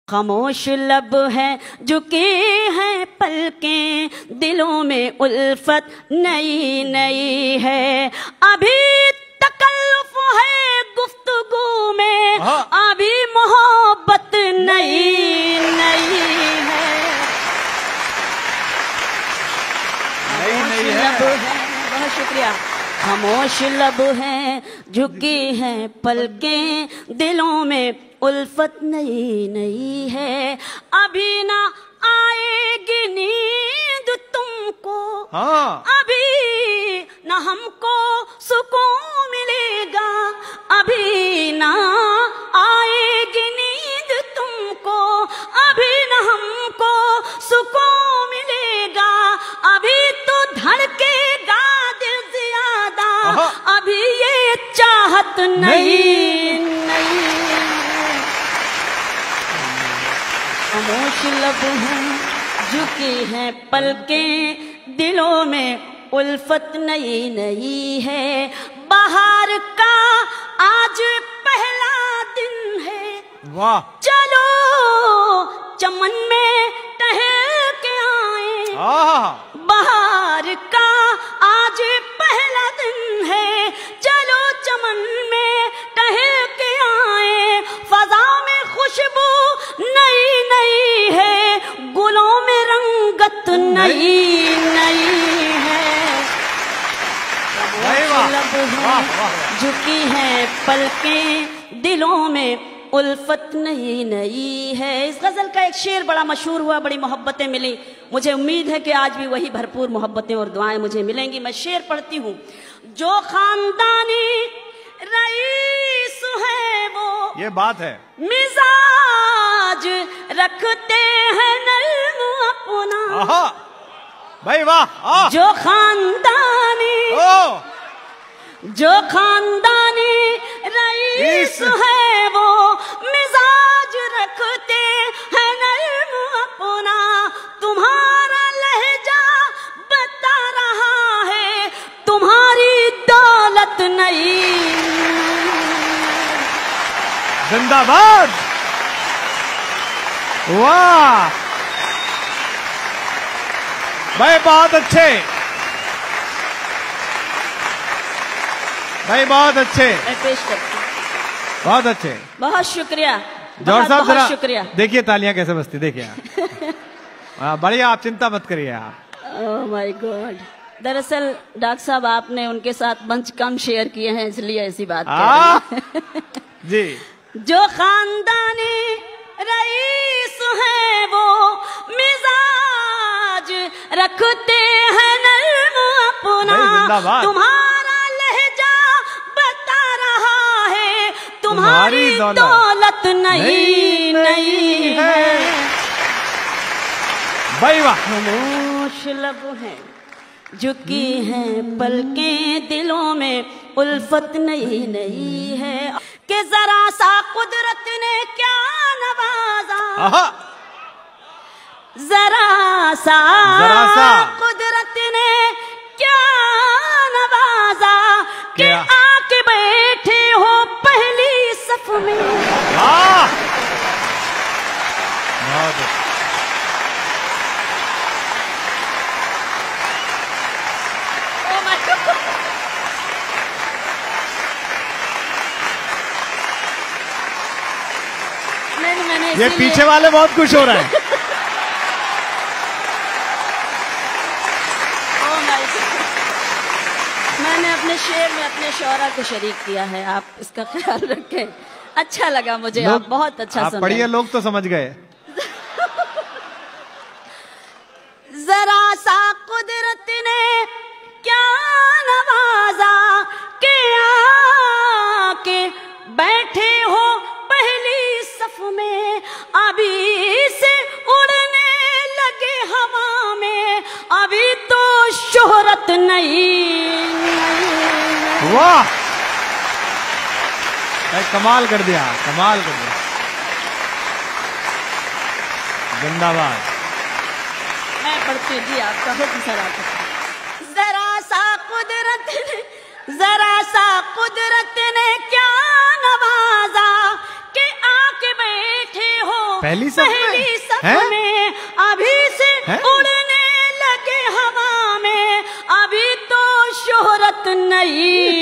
खामोश लब है झुकी हैं पलकें, दिलों में उल्फत नई नई है। अभी तकल्लुफ है गुफ्तगू में, अभी मोहब्बत नई नई है। बहुत शुक्रिया। खामोश लब है झुकी हैं पलकें, दिलों में उल्फत नई नई है। अभी ना आएगी नींद तुमको, अभी ना हमको सुकून मिलेगा। अभी ना आएगी नींद तुमको, अभी ना हमको सुकून मिलेगा। अभी तो धड़केगा दिल ज्यादा, अभी ये चाहत नहीं नहीं। खामोश लब हैं झुकी हैं पलकें, दिलों में उल्फत नई नई है। बाहर का आज पहला दिन है, वाह। चलो चमन में टहल के आए। बाहर का आज पहला दिन है, चलो चमन में टहल के आए। फजा में खुशबू नई नई है, गुलों में रंगत नई नई है। झुकी हैं पलकें, दिलों में उल्फत नई नई है। इस गजल का एक शेर बड़ा मशहूर हुआ, बड़ी मोहब्बतें मिली। मुझे उम्मीद है कि आज भी वही भरपूर मोहब्बतें और दुआएं मुझे मिलेंगी। मैं शेर पढ़ती हूँ। जो खानदानी रईस है वो, ये बात है, मिजाज रखते हैं नर्म अपना। भाई वाह। जो खानदानी रईस है वो, मिजाज रखते हैं नर्म अपना। तुम्हारा लहजा बता रहा है, तुम्हारी दौलत नहीं। जिंदाबाद, वाह भाई, बहुत अच्छे भाई, बहुत अच्छे। मैं पेश करती हूँ। बहुत अच्छे, बहुत शुक्रिया जौहर साहब। बहुत शुक्रिया। देखिए तालियां कैसे बजती, देखिए। बढ़िया, आप चिंता मत करिए आप। Oh my God. दरअसल डॉक्टर साहब आपने उनके साथ मंच कम शेयर किए हैं, इसलिए ऐसी बात कह रहे हैं। जी। जो खानदानी रईस है वो, मिजाज रखते हैं नर्म अपना। तुम्हारा लहजा बता रहा है, तुम्हारी दौलत नहीं नहीं है। भाई वाह। खामोश लब हैं झुकी हैं पलकें, दिलों में उल्फत नई नई है। कि जरा सा कुदरत ने क्या नवाजा, जरा सा कुदरत ने क्या नवाजा, कि आके बैठे हो पहली सफ में। ये पीछे वाले बहुत खुश हो रहे हैं। मैंने अपने शेर में अपने शौरा को शरीक किया है, आप इसका ख्याल रखें। अच्छा लगा मुझे, आप बहुत अच्छा समझे। पढ़िए, लोग तो समझ गए। जरा सा कुदरत ने क्या नवाजा, के आके बैठे हो पहली सफ में। अभी से उड़ने लगे हवा में, अभी तो शोहरत नहीं। वाह, कमाल कर दिया, कमाल कर दिया। जिंदाबाद। मैं पढ़ती थी, आपका हुक्म सरा। जरा सा कुदरत ने क्या नवाजा, कि आके बैठे हो पहली सफ में अभी से उड़ने लगे हवा में, अभी तो शोहरत नहीं